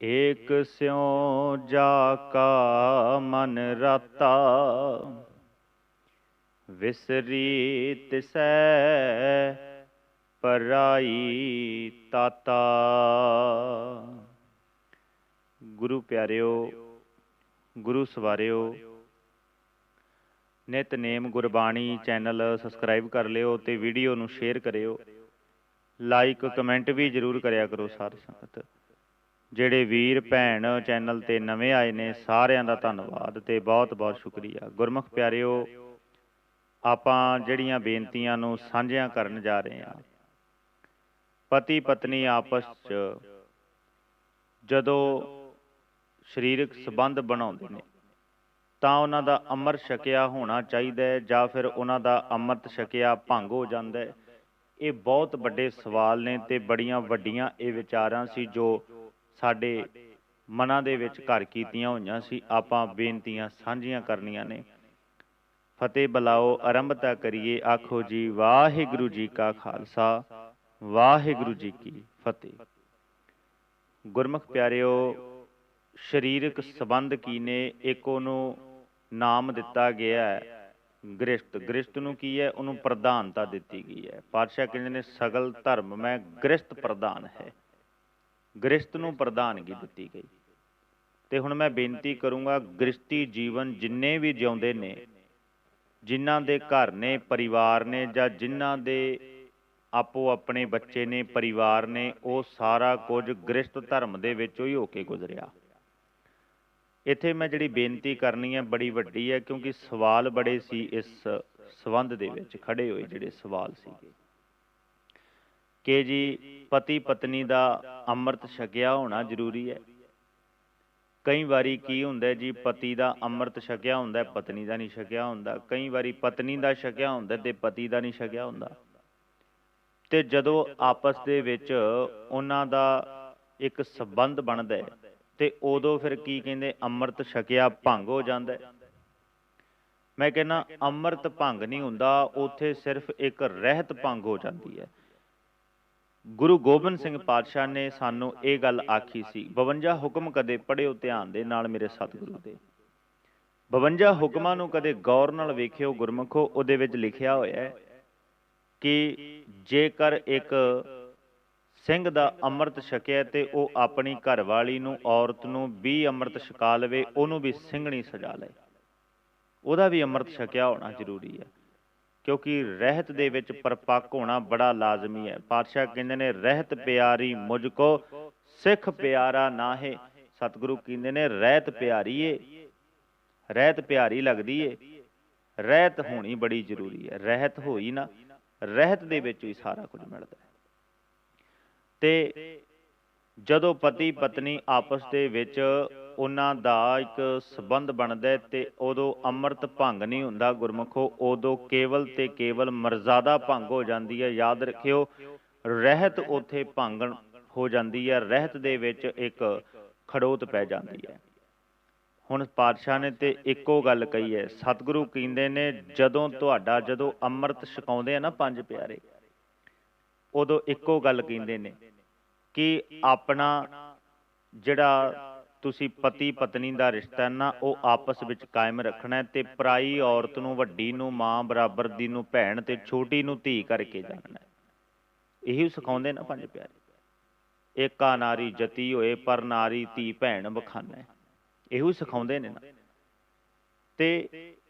एक स्यों जाका मन राता, विसरी तिसै पराई ताता। गुरु प्यारिओ, गुरु सवारिओ, नितनेम गुरबाणी चैनल सबसक्राइब कर लिओ ते वीडियो नूं शेयर करिओ। लाइक कमेंट भी जरूर करिया करो सारी संगत। ਜਿਹੜੇ ਵੀਰ ਭੈਣ ਚੈਨਲ ਤੇ ਨਵੇਂ ਆਏ ਨੇ ਸਾਰਿਆਂ ਦਾ ਧੰਨਵਾਦ ਤੇ ਬਹੁਤ ਬਹੁਤ ਸ਼ੁਕਰੀਆ। ਗੁਰਮੁਖ ਪਿਆਰਿਓ, ਆਪਾਂ ਜਿਹੜੀਆਂ ਬੇਨਤੀਆਂ ਨੂੰ ਸਾਂਝੀਆਂ ਕਰਨ ਜਾ ਰਹੇ ਹਾਂ। ਪਤੀ ਪਤਨੀ ਆਪਸ 'ਚ ਜਦੋਂ ਸਰੀਰਕ ਸੰਬੰਧ ਬਣਾਉਂਦੇ ਨੇ ਤਾਂ ਉਹਨਾਂ ਦਾ ਅੰਮ੍ਰਿਤ ਛਕਿਆ ਹੋਣਾ ਚਾਹੀਦਾ ਹੈ ਜਾਂ ਫਿਰ ਉਹਨਾਂ ਦਾ ਅੰਮ੍ਰਿਤ ਛਕਿਆ ਭੰਗ ਹੋ ਜਾਂਦਾ ਹੈ। ਇਹ ਬਹੁਤ ਵੱਡੇ ਸਵਾਲ ਨੇ ਤੇ ਬੜੀਆਂ ਵੱਡੀਆਂ ਇਹ ਵਿਚਾਰਾਂ ਸੀ ਜੋ ਸਾਡੇ ਮਨਾਂ ਦੇ ਵਿੱਚ ਘਰ ਕੀਤੀਆਂ ਹੋਈਆਂ ਸੀ। ਆਪਾਂ ਬੇਨਤੀਆਂ ਸਾਂਝੀਆਂ ਕਰਨੀਆਂ ਨੇ। ਫਤਿਹ ਬੁਲਾਓ, ਆਰੰਭਤਾ ਕਰੀਏ। ਆਖੋ ਜੀ ਵਾਹਿਗੁਰੂ ਜੀ ਕਾ ਖਾਲਸਾ, ਵਾਹਿਗੁਰੂ ਜੀ ਕੀ ਫਤਿਹ। ਗੁਰਮੁਖ ਪਿਆਰਿਓ, ਸਰੀਰਕ ਸੰਬੰਧ ਕੀ ਨੇ? ਇੱਕ ਉਹਨੂੰ ਨਾਮ ਦਿੱਤਾ ਗਿਆ ਹੈ ਗ੍ਰਿਸ਼ਟ। ਗ੍ਰਿਸ਼ਟ ਨੂੰ ਕੀ ਹੈ? ਉਹਨੂੰ ਪ੍ਰਧਾਨਤਾ ਦਿੱਤੀ ਗਈ ਹੈ। ਪਾਤਸ਼ਾਹ ਕਹਿੰਦੇ ਨੇ ਸਗਲ ਧਰਮ ਮੈਂ ਗ੍ਰਿਸ਼ਟ ਪ੍ਰਧਾਨ ਹੈ। ਗ੍ਰਿਸ਼ਟ ਨੂੰ ਪ੍ਰਧਾਨਗੀ ਦਿੱਤੀ ਗਈ। ਤੇ ਹੁਣ ਮੈਂ ਬੇਨਤੀ ਕਰੂੰਗਾ, ਗ੍ਰਿਸ਼ਤੀ ਜੀਵਨ ਜਿੰਨੇ ਵੀ ਜਿਉਂਦੇ ਨੇ, ਜਿਨ੍ਹਾਂ ਦੇ ਘਰ ਨੇ, ਪਰਿਵਾਰ ਨੇ, ਜਾਂ ਜਿਨ੍ਹਾਂ ਦੇ ਆਪੋ ਆਪਣੇ ਬੱਚੇ ਨੇ, ਪਰਿਵਾਰ ਨੇ, ਉਹ ਸਾਰਾ ਕੁਝ ਗ੍ਰਿਸ਼ਟ ਧਰਮ ਦੇ ਵਿੱਚੋਂ ਹੀ ਹੋ ਕੇ ਗੁਜ਼ਰਿਆ। ਇੱਥੇ ਮੈਂ ਜਿਹੜੀ ਬੇਨਤੀ ਕਰਨੀ ਹੈ ਬੜੀ ਵੱਡੀ ਹੈ, ਕਿਉਂਕਿ ਸਵਾਲ ਬੜੇ ਸੀ ਇਸ ਸੰਬੰਧ ਦੇ ਵਿੱਚ ਖੜੇ ਹੋਏ। ਜਿਹੜੇ ਸਵਾਲ ਸੀਗੇ ਕਿ ਜੀ ਪਤੀ ਪਤਨੀ ਦਾ ਅੰਮ੍ਰਿਤ ਛਕਿਆ ਹੋਣਾ ਜ਼ਰੂਰੀ ਹੈ। ਕਈ ਵਾਰੀ ਕੀ ਹੁੰਦਾ ਜੀ, ਪਤੀ ਦਾ ਅੰਮ੍ਰਿਤ ਛਕਿਆ ਹੁੰਦਾ, ਪਤਨੀ ਦਾ ਨਹੀਂ ਛਕਿਆ ਹੁੰਦਾ। ਕਈ ਵਾਰੀ ਪਤਨੀ ਦਾ ਛਕਿਆ ਹੁੰਦਾ ਤੇ ਪਤੀ ਦਾ ਨਹੀਂ ਛਕਿਆ ਹੁੰਦਾ। ਤੇ ਜਦੋਂ ਆਪਸ ਦੇ ਵਿੱਚ ਉਹਨਾਂ ਦਾ ਇੱਕ ਸੰਬੰਧ ਬਣਦਾ ਹੈ ਤੇ ਉਦੋਂ ਫਿਰ ਕੀ ਕਹਿੰਦੇ, ਅੰਮ੍ਰਿਤ ਛਕਿਆ ਭੰਗ ਹੋ ਜਾਂਦਾ। ਮੈਂ ਕਹਿੰਦਾ ਅੰਮ੍ਰਿਤ ਭੰਗ ਨਹੀਂ ਹੁੰਦਾ, ਉੱਥੇ ਸਿਰਫ ਇੱਕ ਰਹਿਤ ਭੰਗ ਹੋ ਜਾਂਦੀ ਹੈ। ਗੁਰੂ ਗੋਬਿੰਦ ਸਿੰਘ ਪਾਤਸ਼ਾਹ ਨੇ ਸਾਨੂੰ ਇਹ ਗੱਲ ਆਖੀ ਸੀ। 52 ਹੁਕਮ ਕਦੇ ਪੜ੍ਹਿਓ ਧਿਆਨ ਦੇ ਨਾਲ ਮੇਰੇ ਸਤਿਗੁਰੂ ਦੇ। 52 ਹੁਕਮਾਂ ਨੂੰ ਕਦੇ ਗੌਰ ਨਾਲ ਵੇਖਿਓ ਗੁਰਮੁਖੋ। ਉਹਦੇ ਵਿੱਚ ਲਿਖਿਆ ਹੋਇਆ ਹੈ ਕਿ ਜੇਕਰ ਇੱਕ ਸਿੰਘ ਦਾ ਅੰਮ੍ਰਿਤ ਛਕਿਆ ਤੇ ਉਹ ਆਪਣੀ ਘਰਵਾਲੀ ਨੂੰ, ਔਰਤ ਨੂੰ ਵੀ ਅੰਮ੍ਰਿਤ ਛਕਾ ਲਵੇ, ਉਹਨੂੰ ਵੀ ਸਿੰਘਣੀ ਸਜਾ ਲਏ। ਉਹਦਾ ਵੀ ਅੰਮ੍ਰਿਤ ਛਕਿਆ ਹੋਣਾ ਜ਼ਰੂਰੀ ਹੈ, ਕਿਉਂਕਿ ਰਹਿਤ ਦੇ ਵਿੱਚ ਪਰਪੱਕ ਹੋਣਾ ਬੜਾ ਲਾਜ਼ਮੀ ਹੈ। ਪਾਤਸ਼ਾਹ ਕਹਿੰਦੇ ਨੇ ਰਹਿਤ ਪਿਆਰੀ ਮੁਝ ਕੋ, ਸਿੱਖ ਪਿਆਰਾ ਨਾਹੇ। ਸਤਿਗੁਰੂ ਕਹਿੰਦੇ ਨੇ ਰਹਿਤ ਪਿਆਰੀ ਏ, ਰਹਿਤ ਪਿਆਰੀ ਲੱਗਦੀ ਏ। ਰਹਿਤ ਹੋਣੀ ਬੜੀ ਜ਼ਰੂਰੀ ਹੈ। ਰਹਿਤ ਹੋਈ ਨਾ, ਰਹਿਤ ਦੇ ਵਿੱਚ ਹੀ ਸਾਰਾ ਕੁਝ ਮਿਲਦਾ ਹੈ। ਤੇ ਜਦੋਂ ਪਤੀ ਪਤਨੀ ਆਪਸ ਦੇ ਵਿੱਚ ਉਹਨਾਂ ਦਾ ਇੱਕ ਸੰਬੰਧ ਬਣਦਾ ਤੇ ਉਦੋਂ ਅੰਮ੍ਰਿਤ ਭੰਗ ਨਹੀਂ ਹੁੰਦਾ ਗੁਰਮੁਖੋ। ਉਦੋਂ ਕੇਵਲ ਤੇ ਕੇਵਲ ਮਰਜ਼ਾਦਾ ਭੰਗ ਹੋ ਜਾਂਦੀ ਹੈ। ਯਾਦ ਰੱਖਿਓ, ਰਹਿਤ ਉੱਥੇ ਭੰਗ ਹੋ ਜਾਂਦੀ ਹੈ। ਰਹਿਤ ਦੇ ਵਿੱਚ ਇੱਕ ਖੜੋਤ ਪੈ ਜਾਂਦੀ ਹੈ। ਹੁਣ ਪਾਤਸ਼ਾਹ ਨੇ ਤੇ ਇੱਕੋ ਗੱਲ ਕਹੀ ਹੈ। ਸਤਿਗੁਰੂ ਕਹਿੰਦੇ ਨੇ ਜਦੋਂ ਅੰਮ੍ਰਿਤ ਛਕਾਉਂਦੇ ਆ ਨਾ ਪੰਜ ਪਿਆਰੇ, ਉਦੋਂ ਇੱਕੋ ਗੱਲ ਕਹਿੰਦੇ ਨੇ ਕਿ ਆਪਣਾ ਜਿਹੜਾ ਤੁਸੀਂ ਪਤੀ ਪਤਨੀ ਦਾ ਰਿਸ਼ਤਾ ਨਾ, ਉਹ ਆਪਸ ਵਿੱਚ ਕਾਇਮ ਰੱਖਣਾ ਤੇ ਪਰਾਈ ਔਰਤ ਨੂੰ, ਵੱਡੀ ਨੂੰ ਮਾਂ ਬਰਾਬਰ ਦੀ ਨੂੰ ਭੈਣ ਤੇ ਛੋਟੀ ਨੂੰ ਧੀ ਕਰਕੇ ਜਾਣਨਾ। ਇਹੀ ਸਿਖਾਉਂਦੇ ਨਾ ਪੰਜ ਪਿਆਰੇ। ਏਕਾ ਨਾਰੀ ਜਤੀ ਹੋਏ, ਪਰ ਨਾਰੀ ਧੀ ਭੈਣ ਬਖਾਨਾ। ਇਹੋ ਸਿਖਾਉਂਦੇ ਨੇ ਨਾ। ਤੇ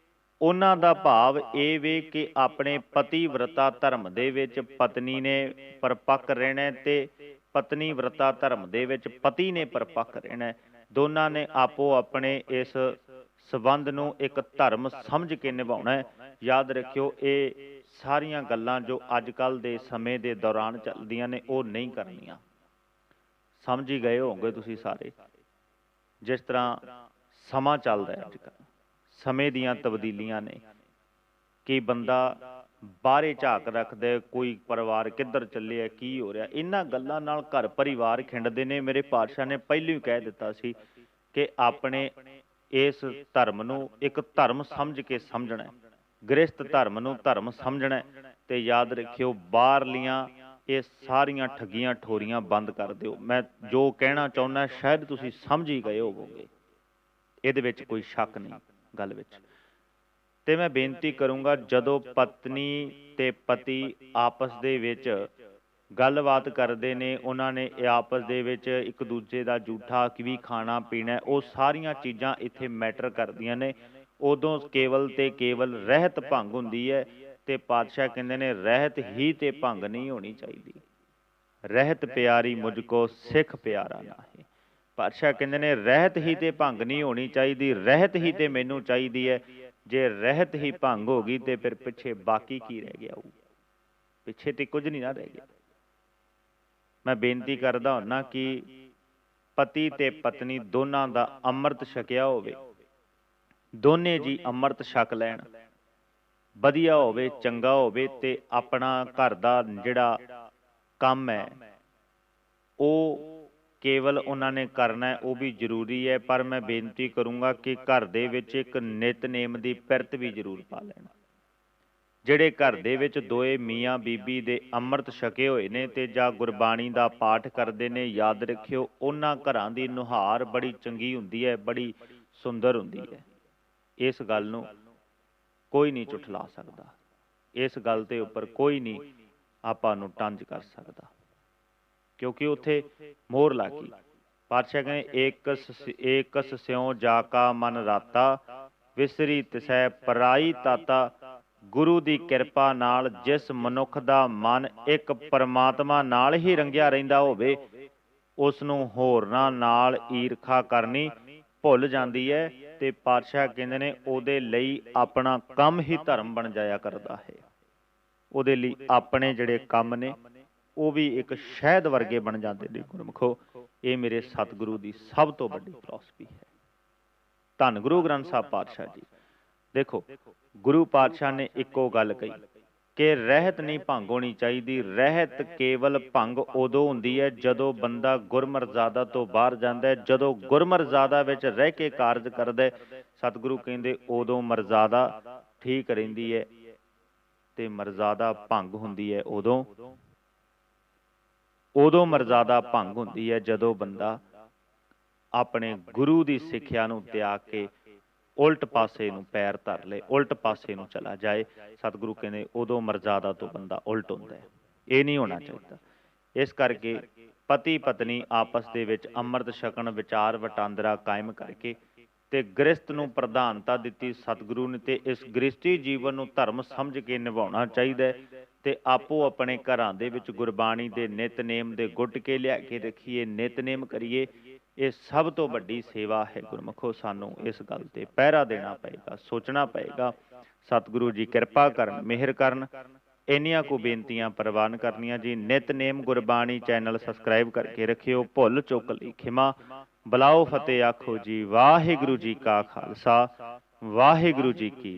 ਉਹਨਾਂ ਦਾ ਭਾਵ ਇਹ ਵੇ ਕਿ ਆਪਣੇ ਪਤੀ ਵਰਤਾ ਧਰਮ ਦੇ ਵਿੱਚ ਪਤਨੀ ਨੇ ਪਰਪੱਕ ਰਹਿਣਾ ਤੇ ਪਤਨੀ ਵਰਤਾ ਧਰਮ ਦੇ ਵਿੱਚ ਪਤੀ ਨੇ ਪਰਪੱਕ ਰਹਿਣਾ। ਦੋਨਾਂ ਨੇ ਆਪੋ ਆਪਣੇ ਇਸ ਸੰਬੰਧ ਨੂੰ ਇੱਕ ਧਰਮ ਸਮਝ ਕੇ ਨਿਭਾਉਣਾ ਹੈ। ਯਾਦ ਰੱਖਿਓ, ਇਹ ਸਾਰੀਆਂ ਗੱਲਾਂ ਜੋ ਅੱਜ ਕੱਲ੍ਹ ਦੇ ਸਮੇਂ ਦੇ ਦੌਰਾਨ ਚੱਲਦੀਆਂ ਨੇ ਉਹ ਨਹੀਂ ਕਰਨੀਆਂ। ਸਮਝ ਹੀ ਗਏ ਹੋਵੋਗੇ ਤੁਸੀਂ ਸਾਰੇ। ਜਿਸ ਤਰ੍ਹਾਂ ਸਮਾਂ ਚੱਲਦਾ ਹੈ ਅੱਜ ਕੱਲ੍ਹ, ਸਮੇਂ ਦੀਆਂ ਤਬਦੀਲੀਆਂ ਨੇ ਕਿ ਬੰਦਾ ਬਾਹਰੇ ਝਾਕ ਰੱਖਦਾ, ਕੋਈ ਪਰਿਵਾਰ ਕਿੱਧਰ ਚੱਲਿਆ, ਕੀ ਹੋ ਰਿਹਾ। ਇਹਨਾਂ ਗੱਲਾਂ ਨਾਲ ਘਰ ਪਰਿਵਾਰ ਖਿੰਡਦੇ ਨੇ। ਮੇਰੇ ਪਾਤਸ਼ਾਹ ਨੇ ਪਹਿਲਾਂ ਹੀ ਕਹਿ ਦਿੱਤਾ ਸੀ ਕਿ ਆਪਣੇ ਇਸ ਧਰਮ ਨੂੰ ਇੱਕ ਧਰਮ ਸਮਝ ਕੇ ਸਮਝਣਾ, ਗ੍ਰਸਤ ਧਰਮ ਨੂੰ ਧਰਮ ਸਮਝਣਾ। ਤੇ ਯਾਦ ਰੱਖਿਓ, ਬਾਹਰਲੀਆਂ ਇਹ ਸਾਰੀਆਂ ਠੱਗੀਆਂ ਠੋਰੀਆਂ ਬੰਦ ਕਰ ਦਿਓ। ਮੈਂ ਜੋ ਕਹਿਣਾ ਚਾਹੁੰਦਾ ਸ਼ਾਇਦ ਤੁਸੀਂ ਸਮਝ ਹੀ ਗਏ ਹੋਵੋਗੇ, ਇਹਦੇ ਵਿੱਚ ਕੋਈ ਸ਼ੱਕ ਨਹੀਂ ਗੱਲ ਵਿੱਚ। ਤੇ ਮੈਂ ਬੇਨਤੀ ਕਰੂੰਗਾ, ਜਦੋਂ ਪਤਨੀ ਤੇ ਪਤੀ ਆਪਸ ਦੇ ਵਿੱਚ ਗੱਲਬਾਤ ਕਰਦੇ ਨੇ, ਉਹਨਾਂ ਨੇ ਆਪਸ ਦੇ ਵਿੱਚ ਇੱਕ ਦੂਜੇ ਦਾ ਜੂਠਾ ਵੀ ਖਾਣਾ ਪੀਣਾ, ਉਹ ਸਾਰੀਆਂ ਚੀਜ਼ਾਂ ਇੱਥੇ ਮੈਟਰ ਕਰਦੀਆਂ ਨੇ। ਉਦੋਂ ਕੇਵਲ ਤੇ ਕੇਵਲ ਰਹਿਤ ਭੰਗ ਹੁੰਦੀ ਹੈ। ਤੇ ਪਾਤਸ਼ਾਹ ਕਹਿੰਦੇ ਨੇ ਰਹਿਤ ਹੀ ਤੇ ਭੰਗ ਨਹੀਂ ਹੋਣੀ ਚਾਹੀਦੀ। ਰਹਿਤ ਪਿਆਰੀ ਮੁਝ ਕੋ ਸਿੱਖ ਪਿਆਰਾ ਨਾਹੀਂ। ਪਾਤਸ਼ਾਹ ਕਹਿੰਦੇ ਨੇ ਰਹਿਤ ਹੀ ਤੇ ਭੰਗ ਨਹੀਂ ਹੋਣੀ ਚਾਹੀਦੀ, ਰਹਿਤ ਹੀ ਤੇ ਮੈਨੂੰ ਚਾਹੀਦੀ ਹੈ। ਜੇ ਰਹਿਤ ਹੀ ਭੰਗ ਹੋ ਗਈ ਤੇ ਫਿਰ ਪਿੱਛੇ ਬਾਕੀ ਕੀ ਰਹਿ ਗਿਆ ਹੋਊ? ਪਿੱਛੇ ਤੇ ਕੁਝ ਨਹੀਂ ਨਾ ਰਹਿ ਗਿਆ। ਮੈਂ ਬੇਨਤੀ ਕਰਦਾ ਹੁੰਨਾ ਕਿ ਪਤੀ ਤੇ ਪਤਨੀ ਦੋਨਾਂ ਦਾ ਅੰਮ੍ਰਿਤ ਛਕਿਆ ਹੋਵੇ, ਦੋਨੇ ਜੀ ਅੰਮ੍ਰਿਤ ਛਕ ਲੈਣ, ਵਧੀਆ ਹੋਵੇ, ਚੰਗਾ ਹੋਵੇ, ਤੇ ਆਪਣਾ ਘਰ ਦਾ ਜਿਹੜਾ ਕੰਮ ਹੈ ਉਹ ਕੇਵਲ ਉਹਨਾਂ ਨੇ ਕਰਨਾ ਹੈ, ਉਹ ਵੀ ਜ਼ਰੂਰੀ ਹੈ। ਪਰ ਮੈਂ ਬੇਨਤੀ ਕਰੂੰਗਾ ਕਿ ਘਰ ਦੇ ਵਿੱਚ ਇੱਕ ਨਿਤਨੇਮ ਦੀ ਪਿਰਤ ਵੀ ਜ਼ਰੂਰ ਪਾ ਲੈਣ। ਜਿਹੜੇ ਘਰ ਦੇ ਵਿੱਚ ਦੋਏ ਮੀਆਂ ਬੀਬੀ ਦੇ ਅੰਮ੍ਰਿਤ ਛਕੇ ਹੋਏ ਨੇ ਤੇ ਜਾਂ ਗੁਰਬਾਣੀ ਦਾ ਪਾਠ ਕਰਦੇ ਨੇ, ਯਾਦ ਰੱਖਿਓ ਉਹਨਾਂ ਘਰਾਂ ਦੀ ਨੁਹਾਰ ਬੜੀ ਚੰਗੀ ਹੁੰਦੀ ਹੈ, ਬੜੀ ਸੁੰਦਰ ਹੁੰਦੀ ਹੈ। ਇਸ ਗੱਲ ਨੂੰ ਕੋਈ ਨਹੀਂ ਝੁਠਲਾ ਸਕਦਾ, ਇਸ ਗੱਲ ਦੇ ਉੱਪਰ ਕੋਈ ਨਹੀਂ ਆਪਾਂ ਨੂੰ ਟੰਜ ਕਰ ਸਕਦਾ, ਕਿਉਂਕਿ ਉੱਥੇ ਮੋਹਰ ਲੱਗੀ। ਪਾਤਸ਼ਾਹ ਕਹਿੰਦੇ ਏਕਸ ਸਿਉ ਜਾ ਕਾ ਮਨ ਰਾਤਾ, ਵਿਸਰੀ ਤਿਸੈ ਪਰਾਈ ਤਾਤਾ। ਗੁਰੂ ਦੀ ਕਿਰਪਾ ਨਾਲ ਜਿਸ ਮਨੁੱਖ ਦਾ ਮਨ ਇੱਕ ਪਰਮਾਤਮਾ ਨਾਲ ਹੀ ਰੰਗਿਆ ਰਹਿੰਦਾ ਹੋਵੇ, ਉਸ ਨੂੰ ਹੋਰਨਾਂ ਨਾਲ ਈਰਖਾ ਕਰਨੀ ਭੁੱਲ ਜਾਂਦੀ ਹੈ। ਤੇ ਪਾਤਸ਼ਾਹ ਕਹਿੰਦੇ ਨੇ ਉਹਦੇ ਲਈ ਆਪਣਾ ਕੰਮ ਹੀ ਧਰਮ ਬਣ ਜਾਇਆ ਕਰਦਾ ਹੈ। ਉਹਦੇ ਲਈ ਆਪਣੇ ਜਿਹੜੇ ਕੰਮ ਨੇ ਉਹ ਵੀ ਇੱਕ ਸ਼ਹਿਦ ਵਰਗੇ ਬਣ ਜਾਂਦੇ ਨੇ। ਗੁਰਮੁਖੋ, ਇਹ ਮੇਰੇ ਸਤਿਗੁਰੂ ਦੀ ਸਭ ਤੋਂ ਵੱਡੀ ਫਿਲਾਸਫੀ ਹੈ। ਧੰਨ ਗੁਰੂ ਗ੍ਰੰਥ ਸਾਹਿਬ ਪਾਤਸ਼ਾਹ ਜੀ। ਦੇਖੋ, ਗੁਰੂ ਪਾਤਸ਼ਾਹ ਨੇ ਇੱਕੋ ਗੱਲ ਕਹੀ ਕਿ ਰਹਿਤ ਨਹੀਂ ਭੰਗ ਹੋਣੀ ਚਾਹੀਦੀ। ਰਹਿਤ ਕੇਵਲ ਭੰਗ ਉਦੋਂ ਹੁੰਦੀ ਹੈ ਜਦੋਂ ਬੰਦਾ ਗੁਰਮਰਜ਼ਾਦਾ ਤੋਂ ਬਾਹਰ ਜਾਂਦਾ ਹੈ, ਜਦੋਂ ਗੁਰਮਰਜ਼ਾਦਾ ਵਿੱਚ ਰਹਿ ਕੇ ਕਾਰਜ ਕਰਦਾ। ਸਤਿਗੁਰੂ ਕਹਿੰਦੇ ਉਦੋਂ ਮਰਜ਼ਾਦਾ ਠੀਕ ਰਹਿੰਦੀ ਹੈ ਤੇ ਮਰਜ਼ਾਦਾ ਭੰਗ ਹੁੰਦੀ ਹੈ ਉਦੋਂ ਮਰਜ਼ਾਦਾ ਭੰਗ ਹੁੰਦੀ ਹੈ ਜਦੋਂ ਬੰਦਾ ਆਪਣੇ ਗੁਰੂ ਦੀ ਸਿੱਖਿਆ ਨੂੰ ਤਿਆਗ ਕੇ ਉਲਟ ਪਾਸੇ ਨੂੰ ਪੈਰ ਧਰ ਲਏ, ਉਲਟ ਪਾਸੇ ਨੂੰ ਚਲਾ ਜਾਏ। ਸਤਿਗੁਰੂ ਕਹਿੰਦੇ ਉਦੋਂ ਮਰਜ਼ਾਦਾ ਤੋਂ ਬੰਦਾ ਉਲਟ ਹੁੰਦਾ ਹੈ। ਇਹ ਨਹੀਂ ਹੋਣਾ ਚਾਹੀਦਾ। ਇਸ ਕਰਕੇ ਪਤੀ ਪਤਨੀ ਆਪਸ ਦੇ ਵਿੱਚ ਅੰਮ੍ਰਿਤ ਛਕਣ, ਵਿਚਾਰ ਵਟਾਂਦਰਾ ਕਾਇਮ ਕਰਕੇ ਤੇ ਗ੍ਰਸਤ ਨੂੰ ਪ੍ਰਧਾਨਤਾ ਦਿੱਤੀ ਸਤਿਗੁਰੂ ਨੇ। ਤੇ ਇਸ ਗ੍ਰਸਤੀ ਜੀਵਨ ਨੂੰ ਧਰਮ ਸਮਝ ਕੇ ਨਿਭਾਉਣਾ ਚਾਹੀਦਾ ਤੇ ਆਪੋ ਆਪਣੇ ਘਰਾਂ ਦੇ ਵਿੱਚ ਗੁਰਬਾਣੀ ਦੇ ਨਿਤਨੇਮ ਦੇ ਗੁੱਟ ਕੇ ਲਿਆ ਕੇ ਰੱਖੀਏ, ਨਿਤਨੇਮ ਕਰੀਏ। ਇਹ ਸਭ ਤੋਂ ਵੱਡੀ ਸੇਵਾ ਹੈ। ਗੁਰਮੁਖੋ, ਸਾਨੂੰ ਇਸ ਗੱਲ ਤੇ ਪਹਿਰਾ ਦੇਣਾ ਪਏਗਾ, ਸੋਚਣਾ ਪਏਗਾ। ਸਤਿਗੁਰੂ ਜੀ ਕਿਰਪਾ ਕਰਨ, ਮਿਹਰ ਕਰਨ। ਇੰਨੀਆਂ ਕੁ ਬੇਨਤੀਆਂ ਪ੍ਰਵਾਨ ਕਰਨੀਆਂ ਜੀ। ਨਿਤਨੇਮ ਗੁਰਬਾਣੀ ਚੈਨਲ ਸਬਸਕ੍ਰਾਈਬ ਕਰਕੇ ਰੱਖਿਓ। ਭੁੱਲ ਚੁੱਕ ਲਈ ਖਿਮਾ। ਬੁਲਾਓ ਫਤਿਹ ਆਖੋ ਜੀ। ਵਾਹਿਗੁਰੂ ਜੀ ਕਾ ਖਾਲਸਾ, ਵਾਹਿਗੁਰੂ ਜੀ ਕੀ